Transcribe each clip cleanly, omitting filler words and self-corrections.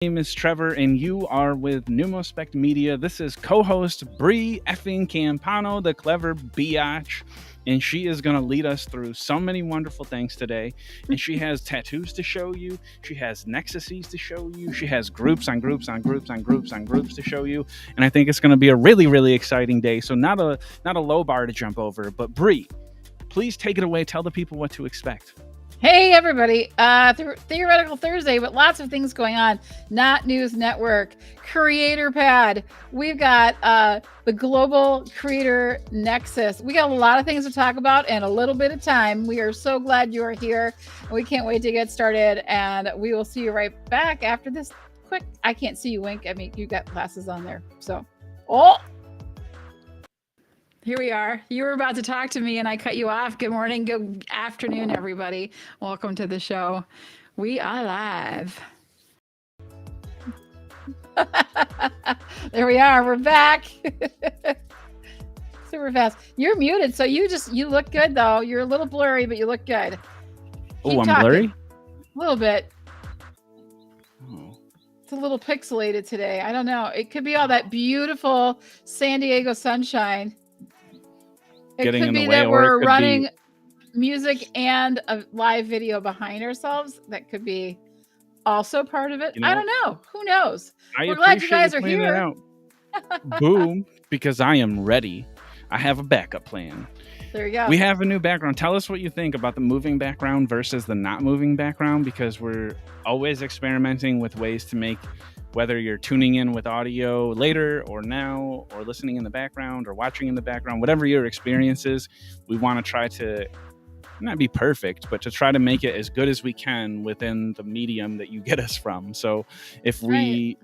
name is Trevor, and you are with NumOspect Media. This is co-host Bri Campano, the clever biatch, and she is going to lead us through so many wonderful things today. And she has tattoos to show you. She has nexuses to show you. She has groups on groups on groups on groups on groups to show you. And I think it's going to be a really, really exciting day. So not a low bar to jump over, but Bri, please take it away. Tell the people what to expect. Hey everybody, Theoretical Thursday, but lots of things going on. Not News Network, Creator Pad. We've got the Global Creator Nexus. We got a lot of things to talk about and a little bit of time. We are so glad you are here. We can't wait to get started, and we will see you right back after this quick. I can't see you wink. I mean, you got glasses on there. So, here we are. You were about to talk to me and I cut you off. Good morning, good afternoon, everybody. Welcome to the show. We are live. There we are. We're back. Super fast. You're muted, so you look good though. You're a little blurry, but you look good. Oh, I'm blurry? A little bit. It's a little pixelated today. I don't know. It could be all that beautiful San Diego sunshine. It could be that we're running music and a live video behind ourselves. That could be also part of it. I don't know. Who knows? We're glad you guys are here. Boom, because I am ready. I have a backup plan. There you go. We have a new background. Tell us what you think about the moving background versus the not moving background, because we're always experimenting with ways to make, whether you're tuning in with audio later or now, or listening in the background or watching in the background, whatever your experience is, we want to try to not be perfect, but to try to make it as good as we can within the medium that you get us from. So if we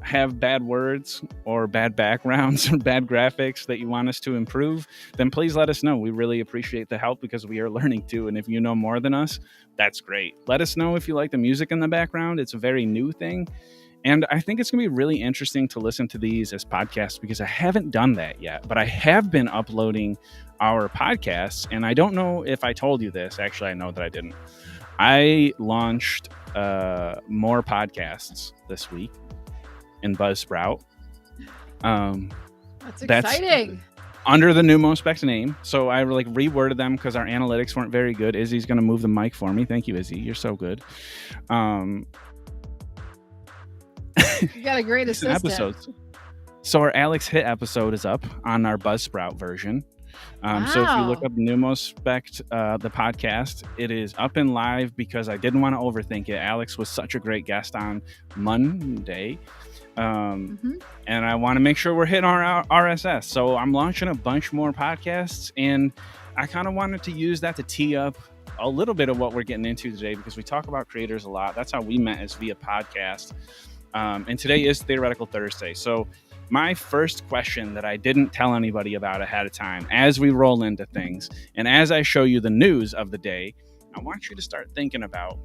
have bad words or bad backgrounds or bad graphics that you want us to improve, then please let us know. We really appreciate the help because we are learning too. And if you know more than us, that's great. Let us know if you like the music in the background. It's a very new thing. And I think it's going to be really interesting to listen to these as podcasts because I haven't done that yet, but I have been uploading our podcasts. And I don't know if I told you this. Actually, I know that I didn't. I launched more podcasts this week in Buzzsprout. That's exciting. Under the NumOspect name. So I reworded them because our analytics weren't very good. Izzy's going to move the mic for me. Thank you, Izzy. You're so good. You got a great assistant. Episodes. So our Alex Hit episode is up on our Buzzsprout version. So if you look up NumOspect, the podcast, it is up and live because I didn't want to overthink it. Alex was such a great guest on Monday. And I want to make sure we're hitting our RSS. So I'm launching a bunch more podcasts, and I kind of wanted to use that to tee up a little bit of what we're getting into today because we talk about creators a lot. That's how we met, is via podcast. And today is Theoretical Thursday. So my first question that I didn't tell anybody about ahead of time, as we roll into things, and as I show you the news of the day, I want you to start thinking about,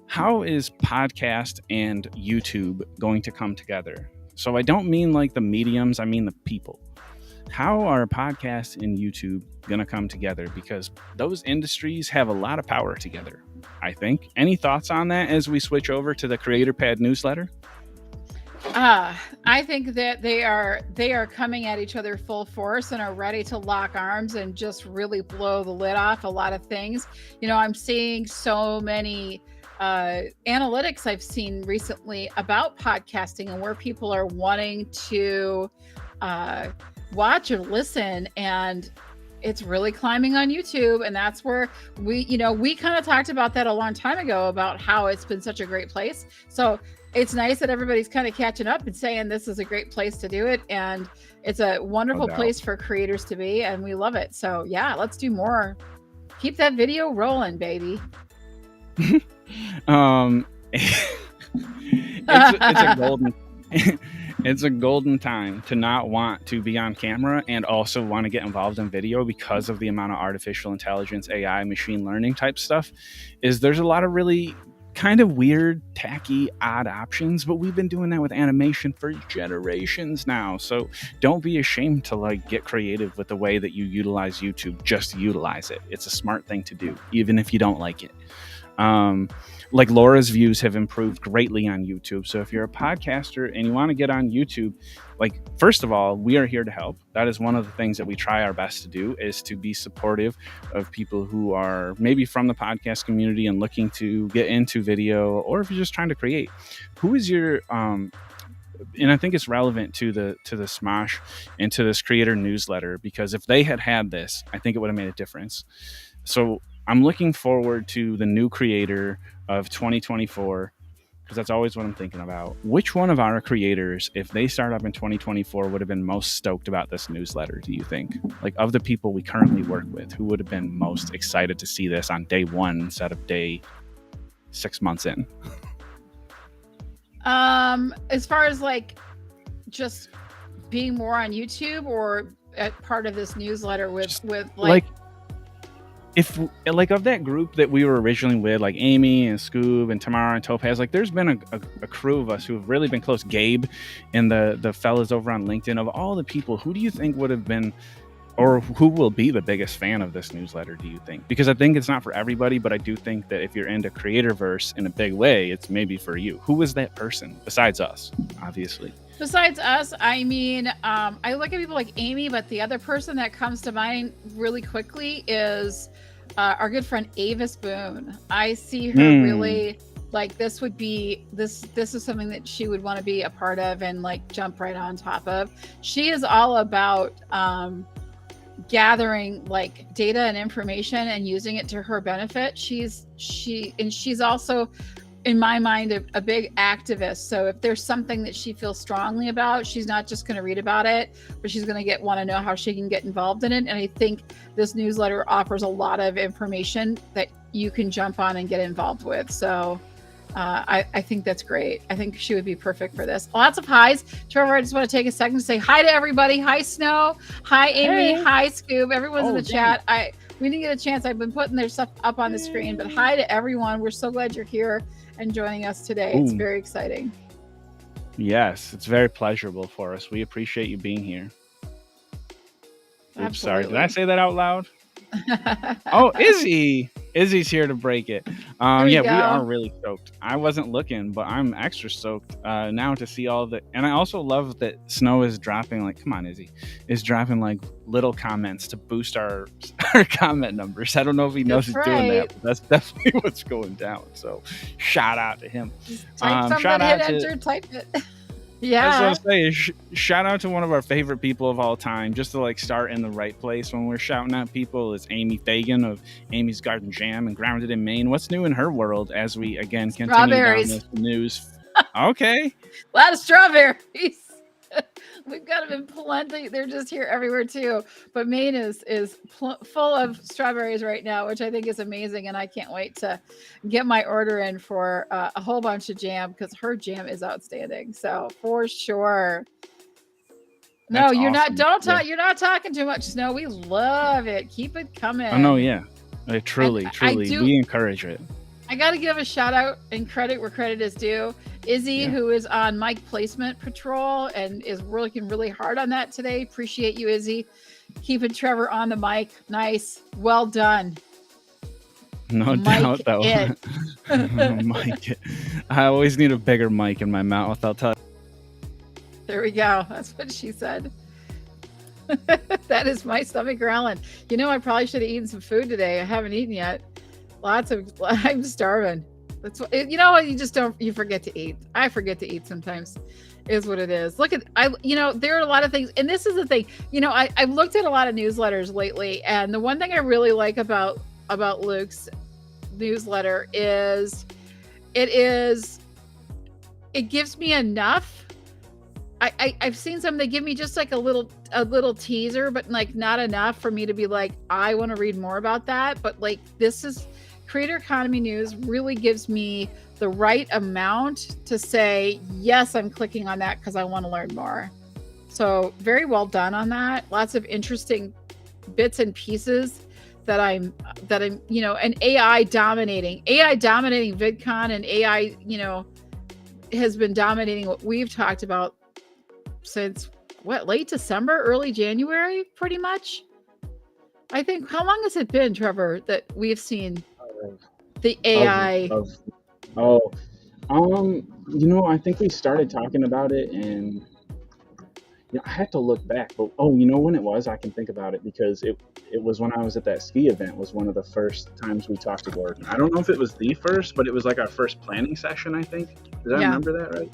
how is podcast and YouTube going to come together? So I don't mean like the mediums, I mean the people. How are podcast and YouTube going to come together? Because those industries have a lot of power together, I think. Any thoughts on that as we switch over to the Creator Pad newsletter? I think that they are coming at each other full force and are ready to lock arms and just really blow the lid off a lot of things. You know, I'm seeing so many analytics I've seen recently about podcasting and where people are wanting to watch or listen, and it's really climbing on YouTube. And that's where we kind of talked about that a long time ago about how it's been such a great place. So it's nice that everybody's kind of catching up and saying this is a great place to do it. And it's a wonderful place for creators to be. And we love it. So yeah, let's do more. Keep that video rolling, baby. It's a golden it's a golden time to not want to be on camera and also want to get involved in video because of the amount of artificial intelligence, AI, machine learning type stuff. There's a lot of really kind of weird, tacky, odd options, but we've been doing that with animation for generations now. So don't be ashamed to get creative with the way that you utilize YouTube. Just utilize it. It's a smart thing to do, even if you don't like it. like Laura's views have improved greatly on YouTube. So if you're a podcaster and you want to get on YouTube, like, first of all, we are here to help. That is one of the things that we try our best to do, is to be supportive of people who are maybe from the podcast community and looking to get into video, or if you're just trying to create. Who is your and I think it's relevant to the Smosh and to this creator newsletter, because if they had this, I think it would have made a difference. So I'm looking forward to the new creator of 2024, because that's always what I'm thinking about. Which one of our creators, if they start up in 2024, would have been most stoked about this newsletter, do you think? Like, of the people we currently work with, who would have been most excited to see this on day one instead of day 6 months in? As far as like just being more on YouTube, or part of this newsletter with like if like of that group that we were originally with, like Amy and Scoob and Tamara and Topaz, like there's been a crew of us who have really been close. Gabe and the fellas over on LinkedIn. Of all the people, who do you think would have been, or who will be the biggest fan of this newsletter, do you think? Because I think it's not for everybody, but I do think that if you're into Creatorverse in a big way, it's maybe for you. Who is that person besides us, obviously? Besides us, I mean, I look at people like Amy, but the other person that comes to mind really quickly is our good friend Avis Boone. I see her really like, this would be this is something that she would want to be a part of and like jump right on top of. She is all about gathering like data and information and using it to her benefit. She's also, in my mind, a big activist. So if there's something that she feels strongly about, she's not just going to read about it, but she's going to want to know how she can get involved in it. And I think this newsletter offers a lot of information that you can jump on and get involved with. So I think that's great. I think she would be perfect for this. Lots of highs. Trevor, I just want to take a second to say hi to everybody. Hi, Snow. Hi, Amy. Hey. Hi, Scoob. Everyone's in the chat. We didn't get a chance. I've been putting their stuff up on the screen, but hi to everyone. We're so glad you're here and joining us today. It's very exciting. Yes, it's very pleasurable for us. We appreciate you being here. Oops, sorry. Did I say that out loud? Oh, Izzy's here to break it. We are really stoked. I wasn't looking, but I'm extra stoked now to see all the. And I also love that Snow is dropping, like, come on, Izzy, is dropping like little comments to boost our comment numbers. I don't know if he knows he's doing that, but that's definitely what's going down. So shout out to him. Type something, hit enter, type it. Yeah. I was going to say, shout out to one of our favorite people of all time, just to like start in the right place when we're shouting at people, is Amy Fagan of Amy's Garden Jam and Grounded in Maine. What's new in her world as we again continue down this news? Okay. A lot of strawberries. We've got them in plenty. They're just here everywhere too. But Maine is full of strawberries right now, which I think is amazing. And I can't wait to get my order in for a whole bunch of jam, because her jam is outstanding. So for sure. No, that's you're awesome. Don't talk. Yeah. You're not talking too much, Snow. We love it. Keep it coming. Oh no, yeah. Truly, we encourage it. I got to give a shout out and credit where credit is due. Izzy, who is on mic placement patrol and is working really hard on that today. Appreciate you, Izzy. Keeping Trevor on the mic. Nice. Well done. No doubt, though. Mic. I always need a bigger mic in my mouth, I'll tell you. There we go. That's what she said. That is my stomach growling. You know, I probably should have eaten some food today. I haven't eaten yet. I'm starving. That's what, you know, you forget to eat. I forget to eat sometimes, is what it is. There are a lot of things. And this is the thing, I've looked at a lot of newsletters lately. And the one thing I really like about Luke's newsletter is it gives me enough. I've seen some, they give me just like a little teaser, but like not enough for me to be like, I want to read more about that. But like, this is Creator Economy News really gives me the right amount to say, yes, I'm clicking on that because I want to learn more. So very well done on that. Lots of interesting bits and pieces that I'm, and AI dominating VidCon, and AI, has been dominating what we've talked about since late December, early January, pretty much. I think, how long has it been, Trevor, that we've seen the AI? Oh, I think we started talking about it, and I had to look back. But when it was, I can think about it because it was when I was at that ski event. Was one of the first times we talked to Gordon. I don't know if it was the first, but it was like our first planning session. I think. Did I Yeah, remember that right?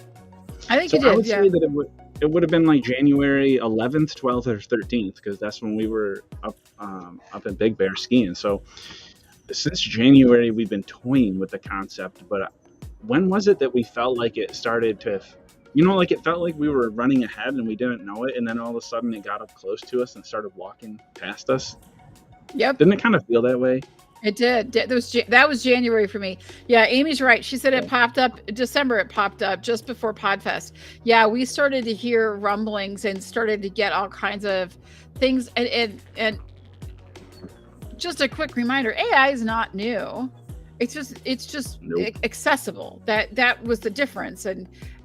I think So you I did. would Yeah. say that it would have been like January 11th, 12th, or 13th because that's when we were up at Big Bear skiing. So since January, we've been toying with the concept. But when was it that we felt like it started to, like it felt like we were running ahead and we didn't know it, and then all of a sudden it got up close to us and started walking past us? Yep. Didn't it kind of feel that way? It did. That was January for me. Yeah, Amy's right. She said it popped up December. It popped up just before Podfest. Yeah, we started to hear rumblings and started to get all kinds of things. And just a quick reminder: AI is not new. It's just Nope. accessible. That was the difference.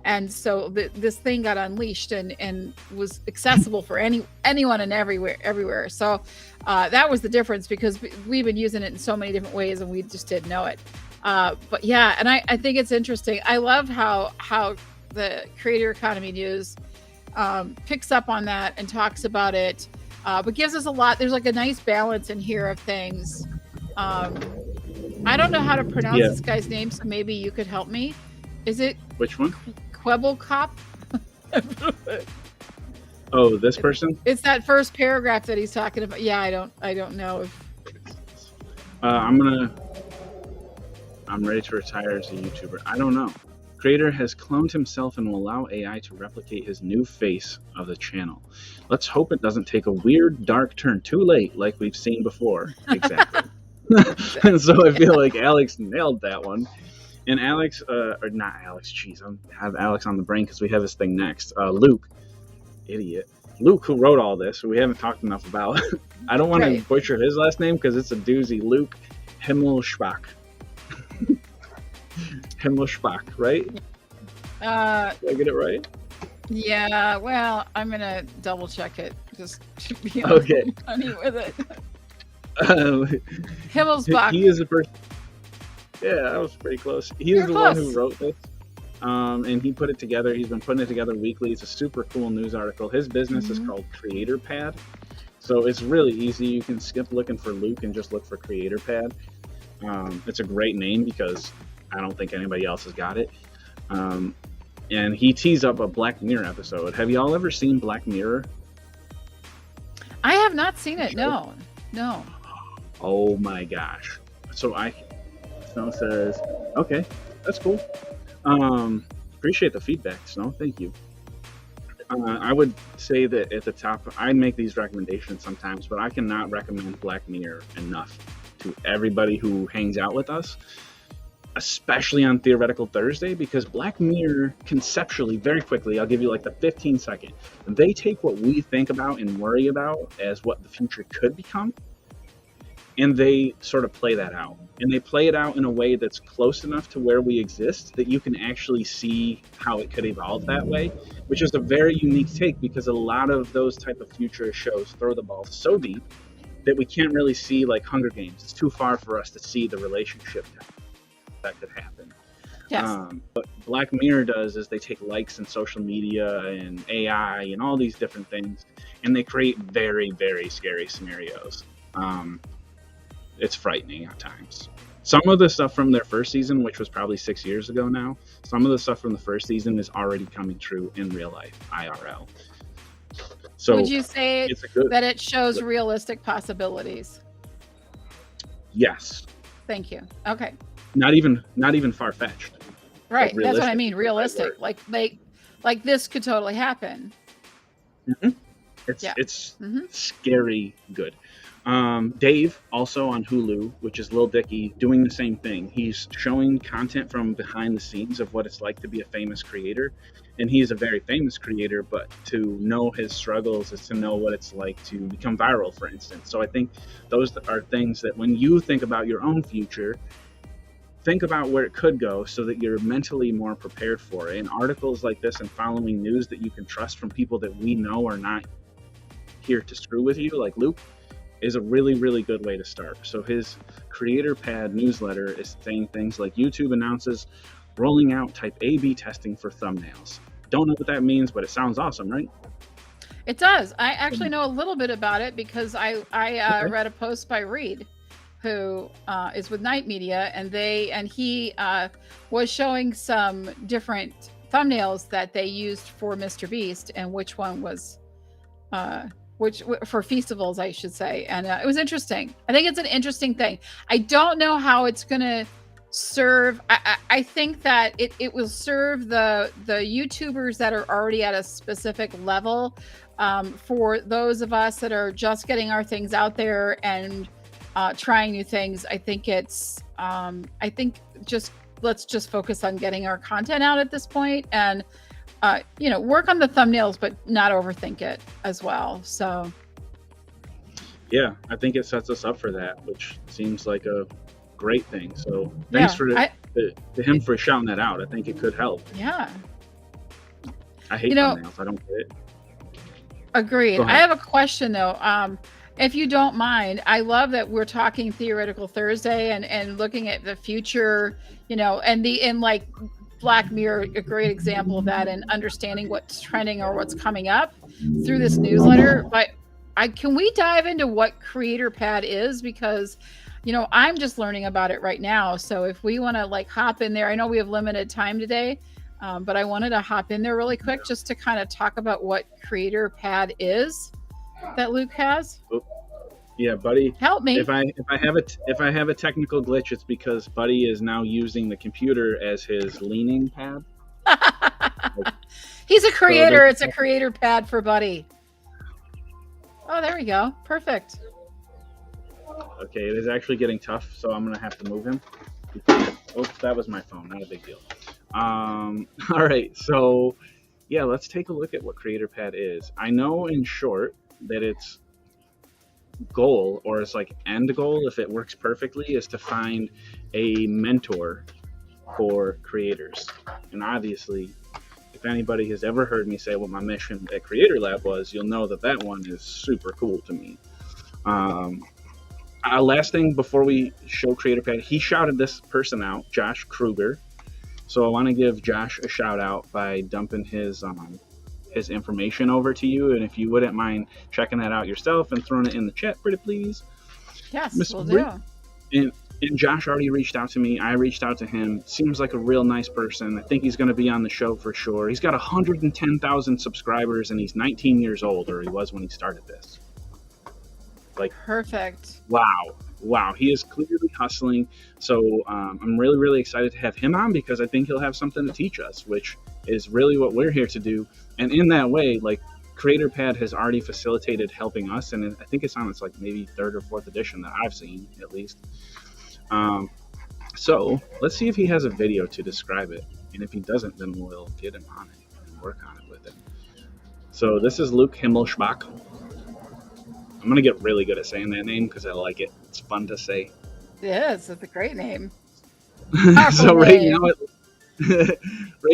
And so this thing got unleashed and was accessible for anyone and everywhere. So that was the difference because we've been using it in so many different ways and we just didn't know it. But yeah, and I think it's interesting. I love how the Creator Economy News picks up on that and talks about it, but gives us a lot. There's like a nice balance in here of things. I don't know how to pronounce this guy's name, so maybe you could help me. Is it Which one? Quebble Cop? Oh, this person? It's that first paragraph that he's talking about. Yeah, I don't know if I'm ready to retire as a YouTuber. I don't know. Creator has cloned himself and will allow AI to replicate his new face of the channel. Let's hope it doesn't take a weird, dark turn too late like we've seen before. Exactly. And so I feel like Alex nailed that one. And Alex, or not Alex, jeez, I have Alex on the brain because we have this thing next. Luke, idiot. Luke, who wrote all this, who we haven't talked enough about. I don't want to butcher his last name because it's a doozy. Luke Himmelschbach. Himmelschbach, right? Did I get it right? Yeah, well, I'm going to double check it. Just to be funny with it. Himmelsbach. He is the person. Yeah, that was pretty close. He is the one who wrote this. And he put it together. He's been putting it together weekly. It's a super cool news article. His business is called Creator Pad. So it's really easy. You can skip looking for Luke and just look for Creator Pad. It's a great name because I don't think anybody else has got it. And he teased up a Black Mirror episode. Have y'all ever seen Black Mirror? I have not seen it. No. Oh my gosh. So Snow says, okay, that's cool. Appreciate the feedback, Snow. Thank you. I would say that at the top, I make these recommendations sometimes, but I cannot recommend Black Mirror enough to everybody who hangs out with us, especially on Theoretical Thursday, because Black Mirror conceptually, very quickly, I'll give you like the 15-second, they take what we think about and worry about as what the future could become, and they sort of play that out. And they play it out in a way that's close enough to where we exist that you can actually see how it could evolve that way, which is a very unique take because a lot of those type of future shows throw the ball so deep that we can't really see, like Hunger Games. It's too far for us to see the relationship that could happen. Yes. What Black Mirror does is they take likes in social media and AI and all these different things, and they create very, very scary scenarios. It's frightening at times. Some of the stuff from their first season, which was probably 6 years ago now, some of the stuff from the first season is already coming true in real life, IRL. So would you say that it shows realistic possibilities? Yes. Thank you. Okay. Not even far-fetched. Right. That's what I mean. Realistic. Like this could totally happen. Mm-hmm. It's scary good. Dave, also on Hulu, which is Lil Dicky, doing the same thing. He's showing content from behind the scenes of what it's like to be a famous creator. And he is a very famous creator, but to know his struggles is to know what it's like to become viral, for instance. So I think those are things that when you think about your own future, think about where it could go so that you're mentally more prepared for it. And articles like this and following news that you can trust from people that we know are not here to screw with you, like Luke, is a really, really good way to start. So his Creator Pad newsletter is saying things like YouTube announces rolling out type A/B testing for thumbnails. Don't know what that means, but it sounds awesome, right? It does. I actually know a little bit about it because I Okay. read a post by Reed, who is with Night Media, and he was showing some different thumbnails that they used for Mr. Beast, and which one was which for festivals, I should say. And it was interesting. I think it's an interesting thing. I don't know how it's going to serve. I think that it will serve the YouTubers that are already at a specific level. For those of us that are just getting our things out there and trying new things, I think it's let's just focus on getting our content out at this point, and work on the thumbnails, but not overthink it as well. So yeah, I think it sets us up for that, which seems like a great thing. So thanks to him for shouting that out. I think it could help. Yeah. I hate thumbnails. I don't get it. Agreed. I have a question though. If you don't mind, I love that we're talking Theoretical Thursday and looking at the future, and like Black Mirror, a great example of that, and understanding what's trending or what's coming up through this newsletter. But can we dive into what Creator Pad is? Because, I'm just learning about it right now. So if we want to like hop in there, I know we have limited time today, but I wanted to hop in there really quick just to kind of talk about what Creator Pad is that Luke has. Yeah, Buddy, help me. If I have a technical glitch, it's because Buddy is now using the computer as his leaning pad. He's a creator. So it's a Creator Pad for Buddy. Oh, there we go. Perfect. Okay, it is actually getting tough, so I'm gonna have to move him. Oh, that was my phone. Not a big deal. All right, so yeah, let's take a look at what Creator Pad is. I know in short that its goal, or its like end goal, if it works perfectly, is to find a mentor for creators. And obviously, if anybody has ever heard me say what my mission at Creator Lab was, you'll know that one is super cool to me. Last thing before we show Creator Pad, he shouted this person out, Josh Kruger. So I want to give Josh a shout out by dumping his information over to you, and if you wouldn't mind checking that out yourself and throwing it in the chat, pretty please. Yes, we'll do. And Josh already reached out to me. I reached out to him. Seems like a real nice person. I think he's going to be on the show for sure. He's got 110,000 subscribers, and he's 19 years old, or he was when he started this. Like, perfect. Wow, he is clearly hustling. So I'm really, really excited to have him on, because I think he'll have something to teach us, which is really what we're here to do. And in that way, like, Creator Pad has already facilitated helping us, and I think it's on its like maybe 3rd or 4th edition that I've seen, at least. So let's see if he has a video to describe it, and if he doesn't, then we'll get him on it and work on it with him. So this is Luke Himmelschbach. I'm gonna get really good at saying that name because I like it. It's fun to say. Yes, it's a great name. So right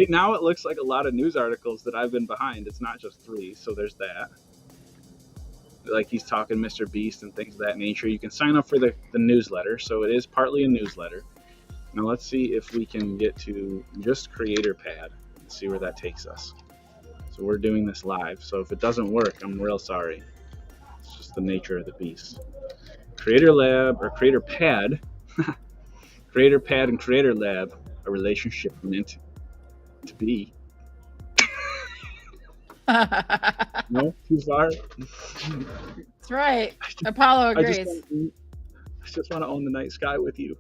now it looks like a lot of news articles that I've been behind. It's not just 3, so there's that. Like, he's talking Mr. Beast and things of that nature. You can sign up for the newsletter, so it is partly a newsletter. Now let's see if we can get to just Creator Pad and see where that takes us. So we're doing this live, so if it doesn't work, I'm real sorry. It's just the nature of the beast. Creator Lab, or Creator Pad, Creator Pad and Creator Lab, a relationship meant to be. No, too far. That's right. Apollo agrees. I just want to own the night sky with you.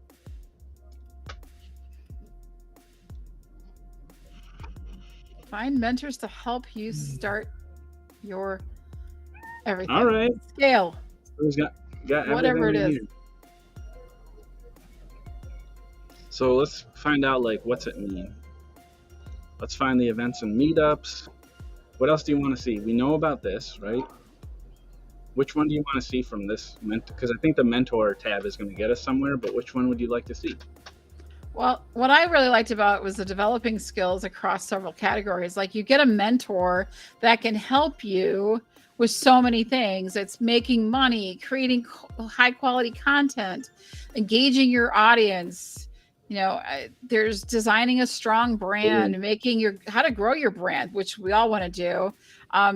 Find mentors to help you start your everything. All right. Scale. So he's got whatever it is. Here. So let's find out, like, what's it mean? Let's find the events and meetups. What else do you want to see? We know about this, right? Which one do you want to see from this? Because I think the mentor tab is going to get us somewhere, but which one would you like to see? Well, what I really liked about it was the developing skills across several categories. Like you get a mentor that can help you with so many things. It's making money, creating high quality content, engaging your audience. There's designing a strong brand, making how to grow your brand, which we all want to do.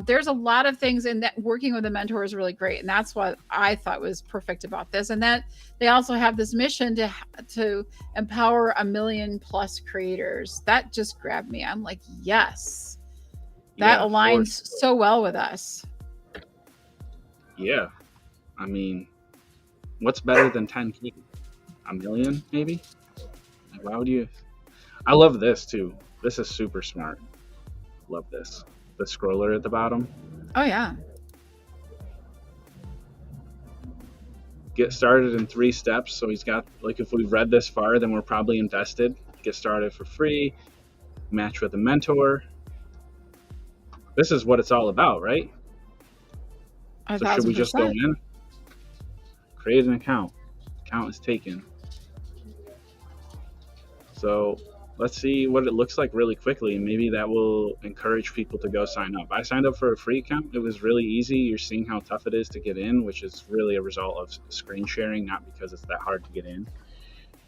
There's a lot of things in that. Working with a mentor is really great, and that's what I thought was perfect about this. And that they also have this mission to empower 1 million plus creators. That just grabbed me. I'm like, yes, that aligns so well with us. Yeah, I mean, what's better than 10K? 1 million, maybe? Like, why would you? I love this too. This is super smart. Love this. The scroller at the bottom. Oh yeah. Get started in 3 steps. So he's got, like, if we've read this far, then we're probably invested. Get started for free. Match with a mentor. This is what it's all about, right? So should we just go in? Create an account. Account is taken. So let's see what it looks like really quickly, and maybe that will encourage people to go sign up. I signed up for a free account. It was really easy. You're seeing how tough it is to get in, which is really a result of screen sharing, not because it's that hard to get in.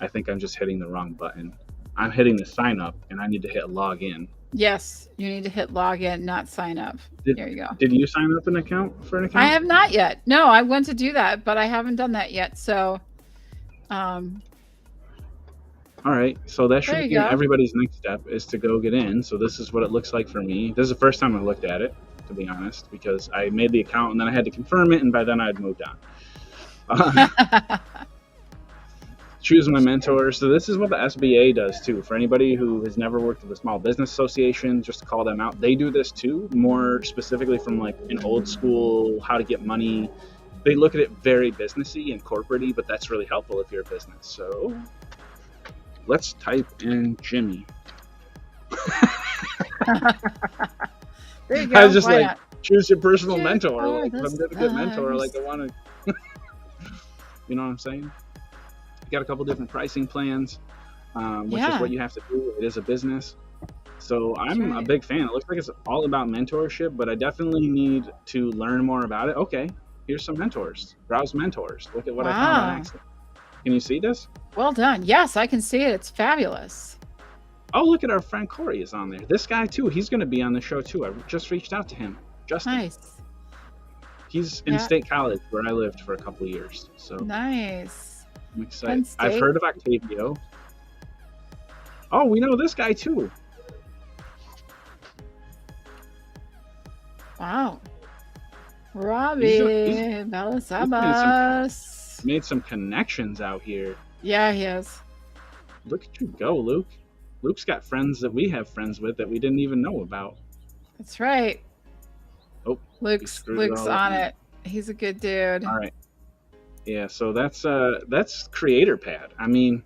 I think I'm just hitting the wrong button. I'm hitting the sign up, and I need to hit log in. Yes, you need to hit log in, not sign up. There you go. Did you sign up for an account? I have not yet. No, I went to do that, but I haven't done that yet. So, all right, so that should be everybody's next step is to go get in. So this is what it looks like for me. This is the first time I looked at it, to be honest, because I made the account and then I had to confirm it, and by then I had moved on. Choose my mentor. So this is what the SBA does too. For anybody who has never worked with a small business association, just to call them out, they do this too, more specifically from like an old school, how to get money. They look at it very businessy and corporate-y, but that's really helpful if you're a business. So let's type in Jimmy. There you go. I was just choose your personal mentor. Like, if I'm going to get mentor, like I want to, you know what I'm saying? Got a couple different pricing plans, which is what you have to do. It is a business. So I'm a big fan. It looks like it's all about mentorship, but I definitely need to learn more about it. Okay, here's some mentors. Browse mentors. Look at what I found on accident. Can you see this? Well done. Yes, I can see it. It's fabulous. Oh, look at our friend Corey is on there. This guy too. He's going to be on the show too. I just reached out to him. Justin. Nice. He's in State College where I lived for a couple of years. So nice. I'm excited. I've heard of Octavio. Oh, we know this guy too. Wow. Robbie Balasabas. Made some connections out here. Yeah, he has. Look at you go, Luke. Luke's got friends that we have friends with that we didn't even know about. That's right. Oh, Luke's on it. He's a good dude. All right. Yeah, so that's Creator Pad. I mean,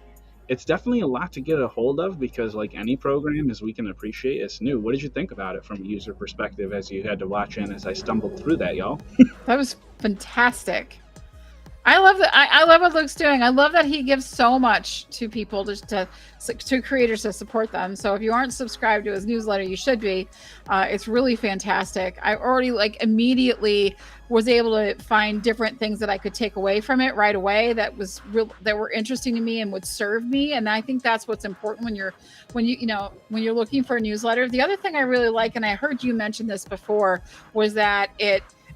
it's definitely a lot to get a hold of because, like any program, as we can appreciate, it's new. What did you think about it from a user perspective as you had to watch in as I stumbled through that, y'all? That was fantastic. I love that. I love what Luke's doing. I love that he gives so much to people to creators to support them. So if you aren't subscribed to his newsletter, you should be. It's really fantastic. I already immediately was able to find different things that I could take away from it right away that were interesting to me and would serve me. And I think that's what's important when you're looking for a newsletter. The other thing I really like, and I heard you mention this before, was that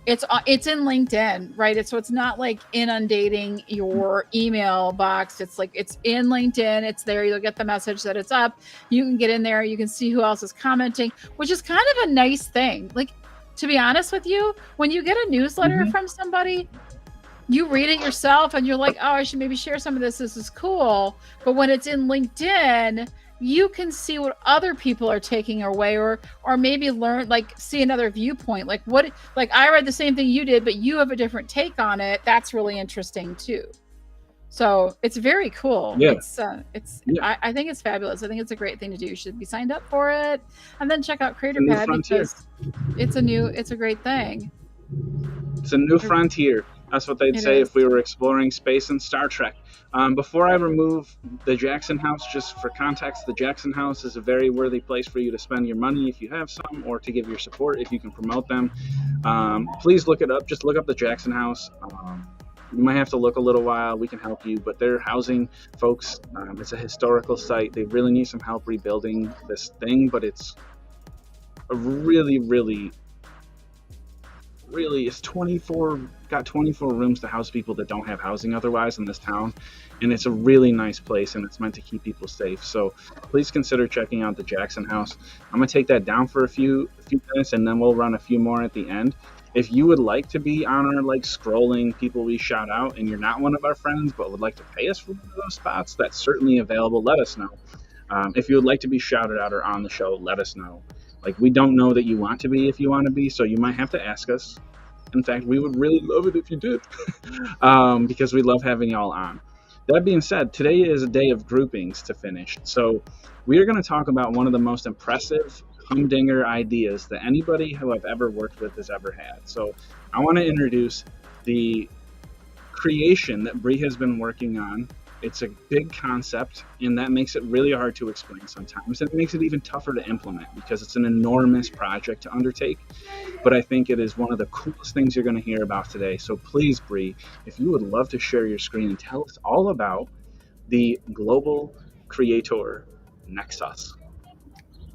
it's in LinkedIn, right? So it's not like inundating your email box. It's like it's in LinkedIn. It's there. You'll get the message that it's up. You can get in there. You can see who else is commenting, which is kind of a nice thing. Like, to be honest with you, when you get a newsletter from somebody, you read it yourself and you're like, oh, I should maybe share some of this. This is cool. But when it's in LinkedIn, you can see what other people are taking away or maybe learn, see another viewpoint. Like I read the same thing you did, but you have a different take on it. That's really interesting too. So it's very cool. Yeah. I think it's fabulous. I think it's a great thing to do. You should be signed up for it and then check out Creator Pad because it's a great thing. It's a new frontier. That's what they'd It say is. if we were exploring space and Star Trek. Before I remove the Jackson House, just for context, the Jackson House is a very worthy place for you to spend your money if you have some, or to give your support if you can promote them. Please look it up. Just look up the Jackson House. You might have to look a little while. We can help you, but they're housing folks. It's a historical site. They really need some help rebuilding this thing, but it's a really, really, it's 24 rooms to house people that don't have housing otherwise in this town, and it's a really nice place, and it's meant to keep people safe. So please consider checking out the Jackson House. I'm gonna take that down for a few minutes, and then we'll run a few more at the end. If you would like to be on our scrolling people we shout out, and you're not one of our friends but would like to pay us for one of those spots, that's certainly available. Let us know. If you would like to be shouted out or on the show, let us know. We don't know that you want to be if you want to be, so you might have to ask us. In fact, we would really love it if you did, because we love having y'all on. That being said, today is a day of groupings to finish. So we are going to talk about one of the most impressive humdinger ideas that anybody who I've ever worked with has ever had. So I want to introduce the creation that Bri has been working on. It's a big concept, and that makes it really hard to explain sometimes. And it makes it even tougher to implement because it's an enormous project to undertake. But I think it is one of the coolest things you're going to hear about today. So please, Bri, if you would love to share your screen and tell us all about the Global Creator Nexus.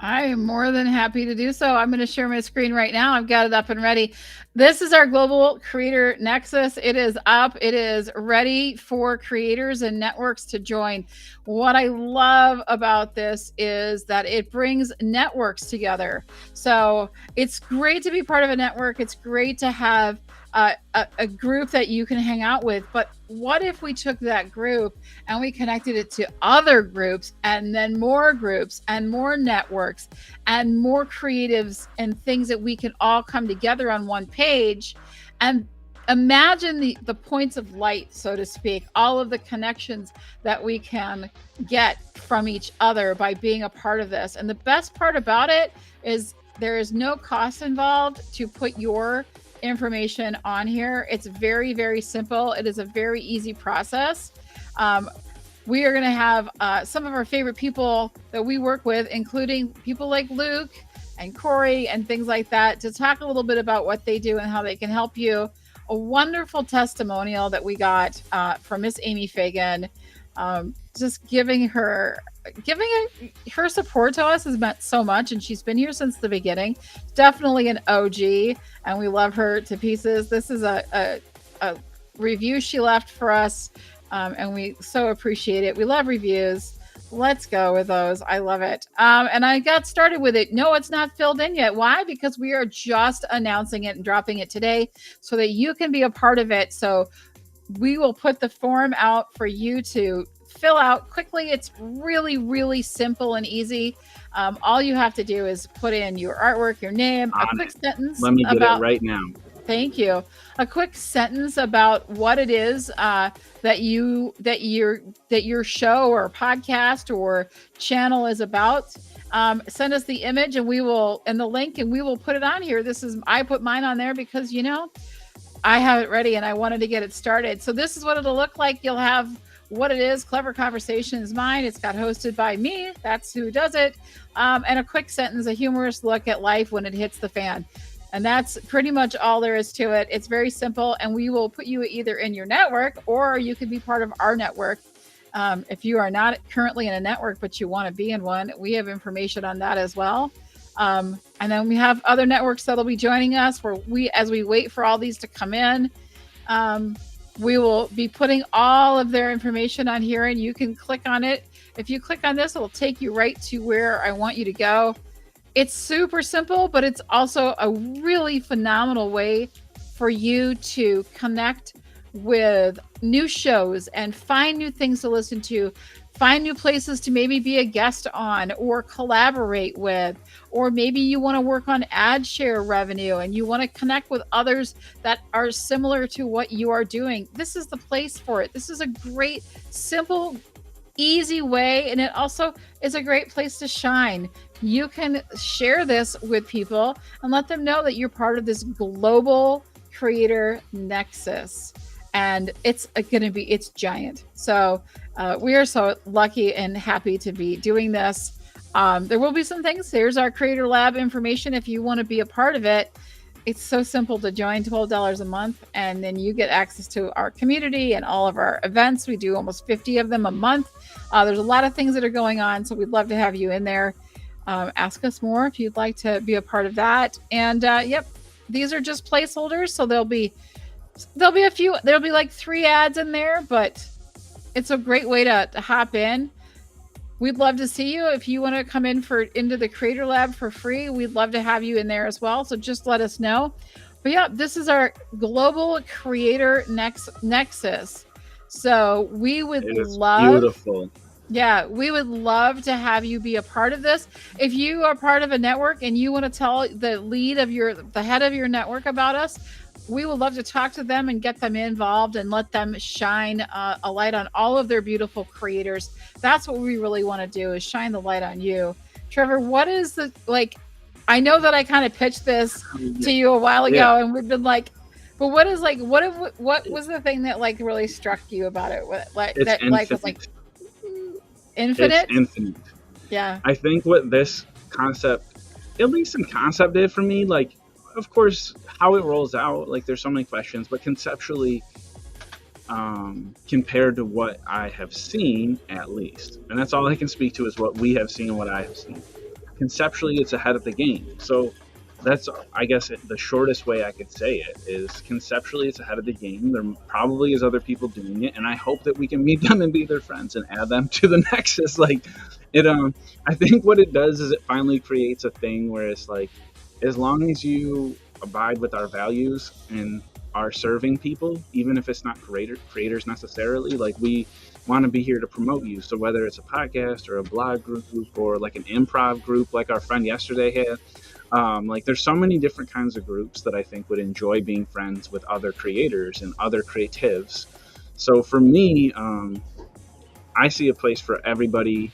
I am more than happy to do so. I'm going to share my screen right now. I've got it up and ready. This is our Global Creator Nexus. It is up. It is ready for creators and networks to join. What I love about this is that it brings networks together. So it's great to be part of a network. It's great to have a group that you can hang out with. But what if we took that group and we connected it to other groups, and then more groups and more networks and more creatives and things that we can all come together on one page? And imagine the points of light, so to speak, all of the connections that we can get from each other by being a part of this. And the best part about it is there is no cost involved to put your information on here. It's very, very simple. It is a very easy process. We are going to have some of our favorite people that we work with, including people like Luke and Corey and things like that, to talk a little bit about what they do and how they can help you. A wonderful testimonial that we got from Miss Amy Fagan, just giving her support to us has meant so much, and she's been here since the beginning. Definitely an OG, and we love her to pieces. This is a review she left for us, and we so appreciate it. We love reviews. Let's go with those. I love it. And I got started with it. No, it's not filled in yet. Why? Because we are just announcing it and dropping it today so that you can be a part of it. So we will put the form out for you to fill out quickly. It's really, really simple and easy. All you have to do is put in your artwork, your name, a quick sentence. Let me get it right now. Thank you. A quick sentence about what it is that your show or podcast or channel is about. Send us the image and the link, and we will put it on here. I put mine on there because I have it ready and I wanted to get it started. So this is what it'll look like. You'll have what it is. Clever Conversation is mine. It's got hosted by me. That's who does it. And a quick sentence, a humorous look at life when it hits the fan. And that's pretty much all there is to it. It's very simple, and we will put you either in your network or you can be part of our network. If you are not currently in a network, but you want to be in one, we have information on that as well. And then we have other networks that'll be joining us as we wait for all these to come in. We will be putting all of their information on here, and you can click on it. If you click on this, it'll take you right to where I want you to go. It's super simple, but it's also a really phenomenal way for you to connect with new shows and find new things to listen to, find new places to maybe be a guest on or collaborate with, or maybe you want to work on ad share revenue and you want to connect with others that are similar to what you are doing. This is the place for it. This is a great, simple, easy way, and it also is a great place to shine. You can share this with people and let them know that you're part of this global creator nexus. and it's giant. So we are so lucky and happy to be doing this. There will be some things. Here's our Creator Lab information if you want to be a part of it. It's so simple to join, $12 a month, and then you get access to our community and all of our events. We do almost 50 of them a month. There's a lot of things that are going on, so we'd love to have you in there. Ask us more if you'd like to be a part of that. And yep, these are just placeholders, so there'll be like 3 ads in there, but it's a great way to hop in. We'd love to see you. If you want to come into the Creator Lab for free, we'd love to have you in there as well. So just let us know. But yeah, this is our global creator nexus. So we would love, beautiful. Yeah, we would love to have you be a part of this. If you are part of a network and you want to tell the head of your network about us, we would love to talk to them and get them involved and let them shine a light on all of their beautiful creators. That's what we really want to do, is shine the light on you. Trevor, what is I know that I kind of pitched this to you a while ago, and we've been like, but what was the thing that really struck you about it? Infinite? It's infinite. Yeah. I think what this concept, at least in concept, did for me, of course, how it rolls out, there's so many questions, but conceptually, compared to what I have seen, at least, and that's all I can speak to is what we have seen and what I have seen. Conceptually, it's ahead of the game. So that's, I guess, the shortest way I could say it is conceptually it's ahead of the game. There probably is other people doing it, and I hope that we can meet them and be their friends and add them to the Nexus. I think what it does is it finally creates a thing where it's as long as you abide with our values and are serving people, even if it's not creators necessarily, we want to be here to promote you. So whether it's a podcast or a blog group or an improv group like our friend yesterday had, there's so many different kinds of groups that I think would enjoy being friends with other creators and other creatives. So for me, I see a place for everybody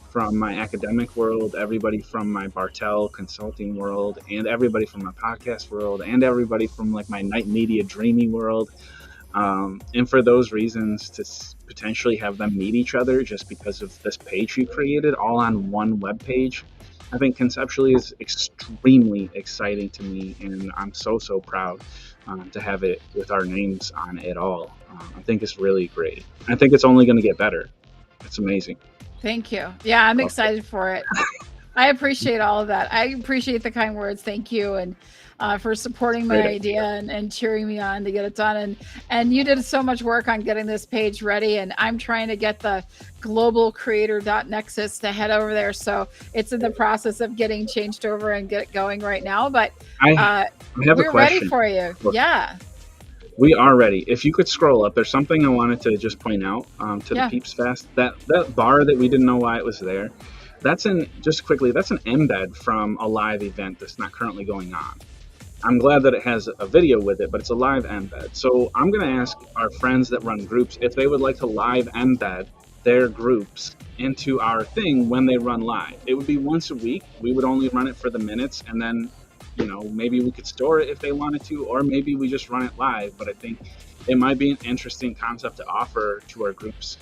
from my academic world, everybody from my Bartel consulting world, and everybody from my podcast world, and everybody from my night media dreamy world. And for those reasons, to potentially have them meet each other just because of this page you created all on one web page, I think conceptually is extremely exciting to me, and I'm so proud to have it with our names on it all. I think it's really great. I think it's only going to get better. It's amazing. Thank you. Yeah, I'm excited for it. I appreciate all of that. I appreciate the kind words. Thank you. And for supporting my idea and cheering me on to get it done. And you did so much work on getting this page ready. And I'm trying to get the globalcreator.nexus to head over there. So it's in the process of getting changed over and get it going right now. But I have a question. We're ready for you. Look, yeah. We are ready. If you could scroll up, there's something I wanted to just point out to the Peeps Fest. That bar that we didn't know why it was there, that's an embed from a live event that's not currently going on. I'm glad that it has a video with it, but it's a live embed. So I'm going to ask our friends that run groups if they would like to live embed their groups into our thing when they run live. It would be once a week. We would only run it for the minutes, and then maybe we could store it if they wanted to, or maybe we just run it live. But I think it might be an interesting concept to offer to our groups,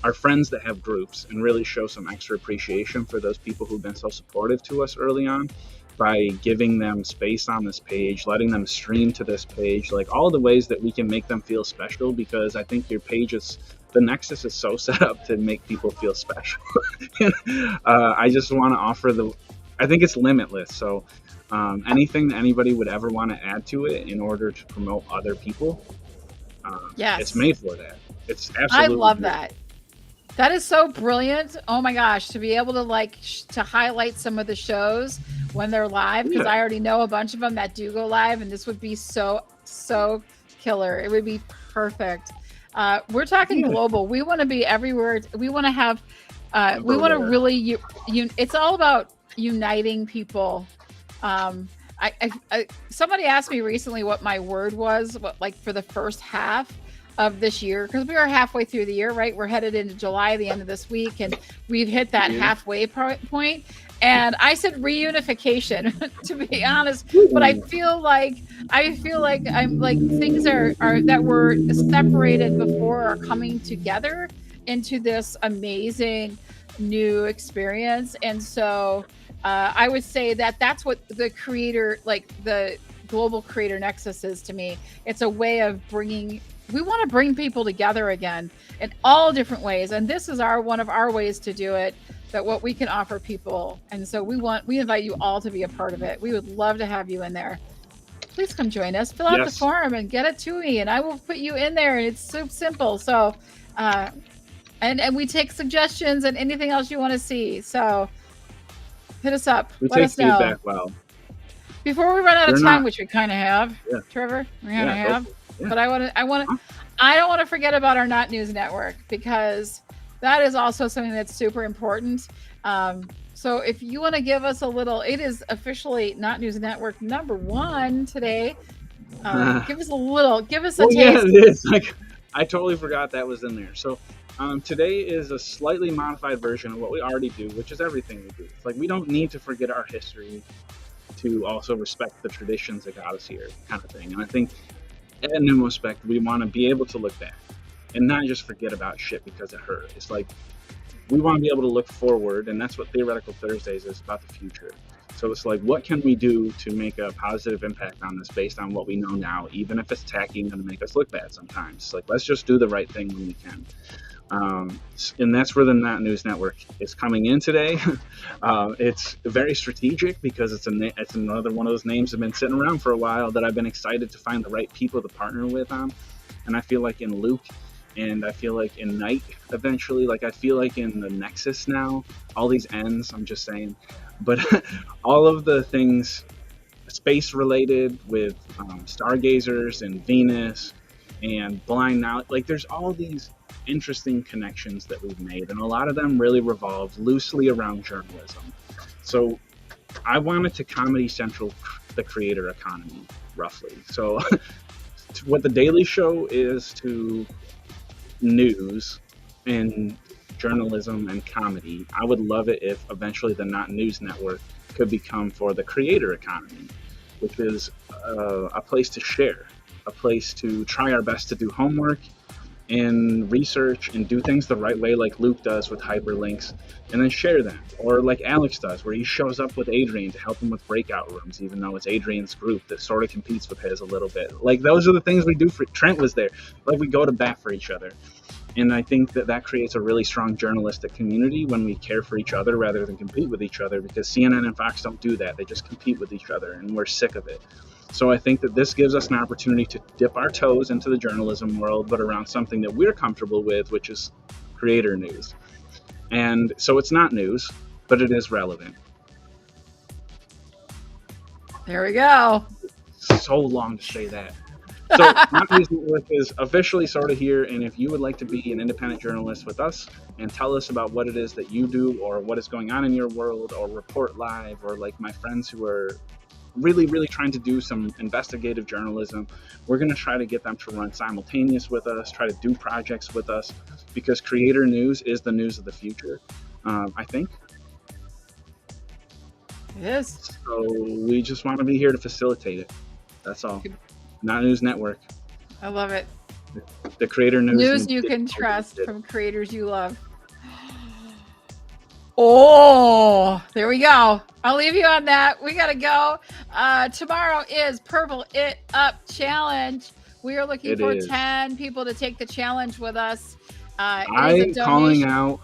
our friends that have groups, and really show some extra appreciation for those people who've been so supportive to us early on by giving them space on this page, letting them stream to this page, all the ways that we can make them feel special, because I think your page the Nexus is so set up to make people feel special. I just want to offer I think it's limitless. So anything that anybody would ever want to add to it in order to promote other people, it's made for that. It's absolutely I love that. That is so brilliant. Oh my gosh, to be able to to highlight some of the shows when they're live, because I already know a bunch of them that do go live, and this would be so killer. It would be perfect. We're talking global. We want to be everywhere. We want to have we want to really it's all about uniting people. Somebody asked me recently what my word was, for the first half. of this year, because we are halfway through the year, right? We're headed into July, the end of this week, and we've hit that halfway point. And I said reunification, to be honest, but I feel like I'm like things are that were separated before are coming together into this amazing new experience. And so I would say that that's what the creator, like the global creator nexus is to me. It's a way of we want to bring people together again in all different ways. And this is one of our ways to do it, that what we can offer people. And so we invite you all to be a part of it. We would love to have you in there. Please come join us, fill out the form and get it to me, and I will put you in there. And it's so simple. So, and we take suggestions and anything else you want to see. So hit us up. We Let take us know. feedback well. Before we run out of time, which we kind of have, Trevor, we kind of have. Yeah. But I don't want to forget about our Not News Network, because that is also something that's super important. So if you want to give us a little, it is officially Not News Network #1 today. Give us a taste. Yeah, it is. Like, I totally forgot that was in there. So today is a slightly modified version of what we already do, which is everything we do. It's like we don't need to forget our history to also respect the traditions that got us here, kind of thing. And I think at NumOspect, we want to be able to look back and not just forget about shit because it hurt. It's like we want to be able to look forward, and that's what Theoretical Thursdays is about, the future. So it's like, what can we do to make a positive impact on this based on what we know now, even if it's tacky and going to make us look bad sometimes. Like, let's just do the right thing when we can. And that's where the Not News Network is coming in today. It's very strategic because it's another one of those names that have been sitting around for a while that I've been excited to find the right people to partner with on. And I feel like in Luke, and I feel like in Night eventually, like I feel like in the Nexus now, all these ends, I'm just saying, but all of the things space related with stargazers and Venus and Blind Now, like there's all these interesting connections that we've made, and a lot of them really revolve loosely around journalism. So I wanted to Comedy Central the creator economy, roughly. So what the Daily Show is to news and journalism and comedy, I would love it if eventually the Not News Network could become for the creator economy, which is a place to share, a place to try our best to do homework and research and do things the right way, like Luke does with hyperlinks, and then share them. Or like Alex does, where he shows up with Adrian to help him with breakout rooms, even though it's Adrian's group that sort of competes with his a little bit. Like, those are the things we do. For Trent was there. Like, we go to bat for each other. And I think that creates a really strong journalistic community when we care for each other rather than compete with each other, because CNN and Fox don't do that. They just compete with each other, and we're sick of it. So I think that this gives us an opportunity to dip our toes into the journalism world, but around something that we're comfortable with, which is creator news. And so it's not news, but it is relevant. There we go. So long to say that. So Not News Network is officially sort of here, and if you would like to be an independent journalist with us and tell us about what it is that you do or what is going on in your world, or report live, or like my friends who are really trying to do some investigative journalism, we're going to try to get them to run simultaneous with us, try to do projects with us, because creator news is the news of the future, I think. It is. So we just want to be here to facilitate it. That's all. Not News Network. I love it. The creator news. News you can trust from creators you love. Oh, there we go. I'll leave you on that. We got to go. Tomorrow is Purple It Up Challenge. We are looking for 10 people to take the challenge with us. I'm calling out.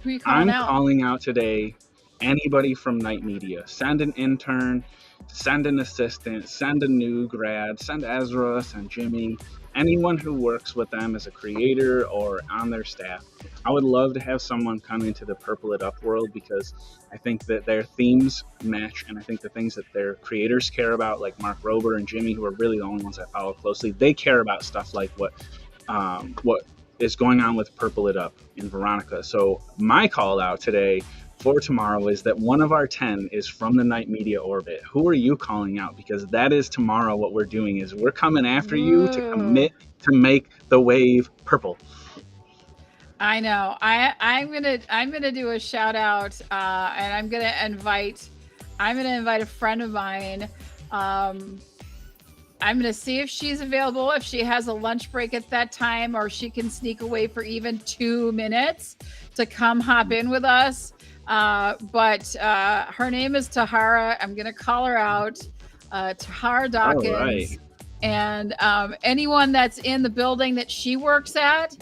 Who are you calling out? I'm calling out today anybody from Night Media. Send an intern, send an assistant, send a new grad, send Ezra, send Jimmy, anyone who works with them as a creator or on their staff. I would love to have someone come into the Purple It Up world, because I think that their themes match, and I think the things that their creators care about, like Mark Rober and Jimmy, who are really the only ones I follow closely, they care about stuff like what is going on with Purple It Up in Veronica. So my call out today for tomorrow is that one of our 10 is from the Night Media orbit. Who are you calling out? Because that is tomorrow. What we're doing is we're coming after you to commit to make the wave purple. I know. I'm gonna do a shout out, and I'm gonna invite a friend of mine. I'm gonna see if she's available, if she has a lunch break at that time, or she can sneak away for even 2 minutes to come hop in with us. But her name is Tahara. I'm gonna call her out, Tahara Dawkins. All right. And anyone that's in the building that she works at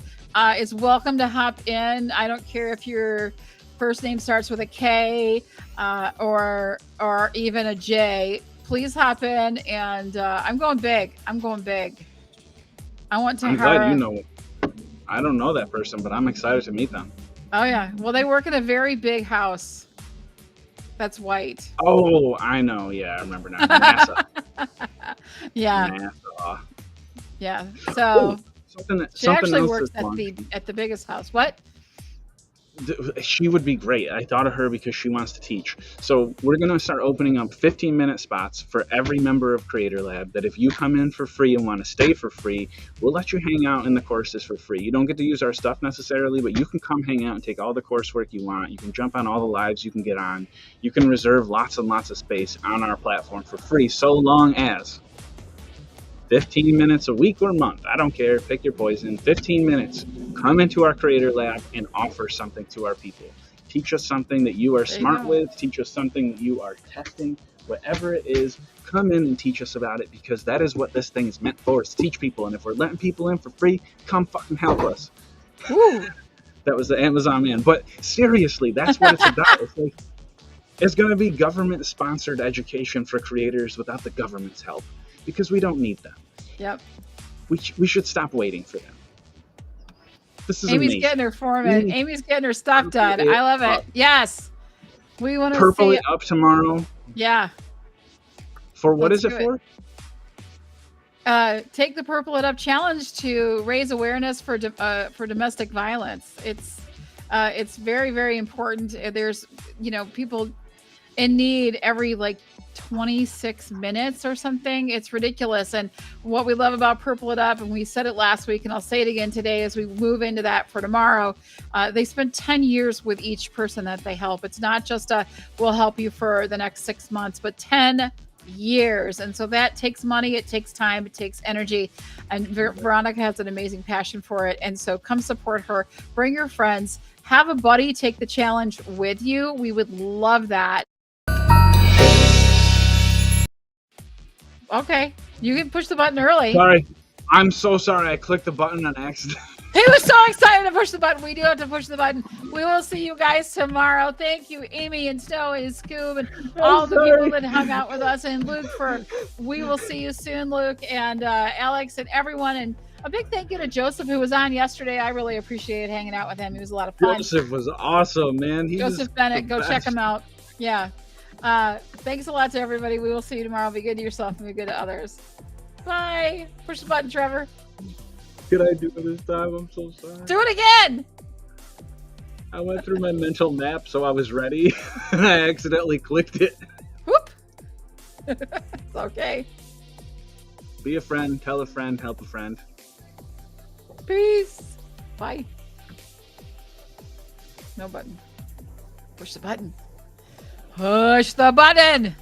is welcome to hop in. I don't care if your first name starts with a K or even a J. Please hop in, and I'm going big. I want to. I'm glad you know. I don't know that person, but I'm excited to meet them. Oh yeah. Well, they work in a very big house. That's white. Oh, I know. Yeah, I remember now. NASA. Yeah. NASA. Yeah. So she actually works else at the biggest house. What? She would be great. I thought of her because she wants to teach. So we're going to start opening up 15-minute spots for every member of Creator Lab, that if you come in for free and want to stay for free, we'll let you hang out in the courses for free. You don't get to use our stuff necessarily, but you can come hang out and take all the coursework you want. You can jump on all the lives you can get on. You can reserve lots and lots of space on our platform for free, so long as 15 minutes a week or month. I don't care. Pick your poison. 15 minutes. Come into our Creator Lab and offer something to our people. Teach us something that you are smart with. Teach us something that you are testing. Whatever it is, come in and teach us about it, because that is what this thing is meant for, is to teach people. And if we're letting people in for free, come fucking help us. Woo. That was the Amazon man. But seriously, that's what it's about. It's like, it's going to be government-sponsored education for creators without the government's help, because we don't need them. Yep. We should stop waiting for them. This is Amy's amazing. getting her format. Amy's getting her stuff done. I love it. Yes. We want to Purple see it up tomorrow. Yeah. For what is it for? Take the Purple It Up challenge to raise awareness for domestic violence. It's very, very important. There's, people in need every 26 minutes or something. It's ridiculous. And what we love about Purple It Up, and we said it last week, and I'll say it again today as we move into that for tomorrow, they spend 10 years with each person that they help. It's not just we'll help you for the next 6 months, but 10 years. And so that takes money, it takes time, it takes energy. And Veronica has an amazing passion for it. And so come support her, bring your friends, have a buddy take the challenge with you. We would love that. Okay, you can push the button early. Sorry. I'm so sorry. I clicked the button on accident. He was so excited to push the button. We do have to push the button. We will see you guys tomorrow. Thank you, Amy and Snow and Scoob and all the people that hung out with us. And Luke, we will see you soon, Luke, and Alex and everyone. And a big thank you to Joseph, who was on yesterday. I really appreciated hanging out with him. It was a lot of fun. Joseph was awesome, man. Joseph Bennett, go check him out. Yeah. Thanks a lot to everybody. We will see you tomorrow. Be good to yourself and be good to others. Bye. Push the button, Trevor. Did I do it this time? I'm so sorry. Do it again. I went through my mental map so I was ready, and I accidentally clicked it. Whoop. It's okay. Be a friend, tell a friend, help a friend. Peace. Bye. No button. Push the button. Push the button.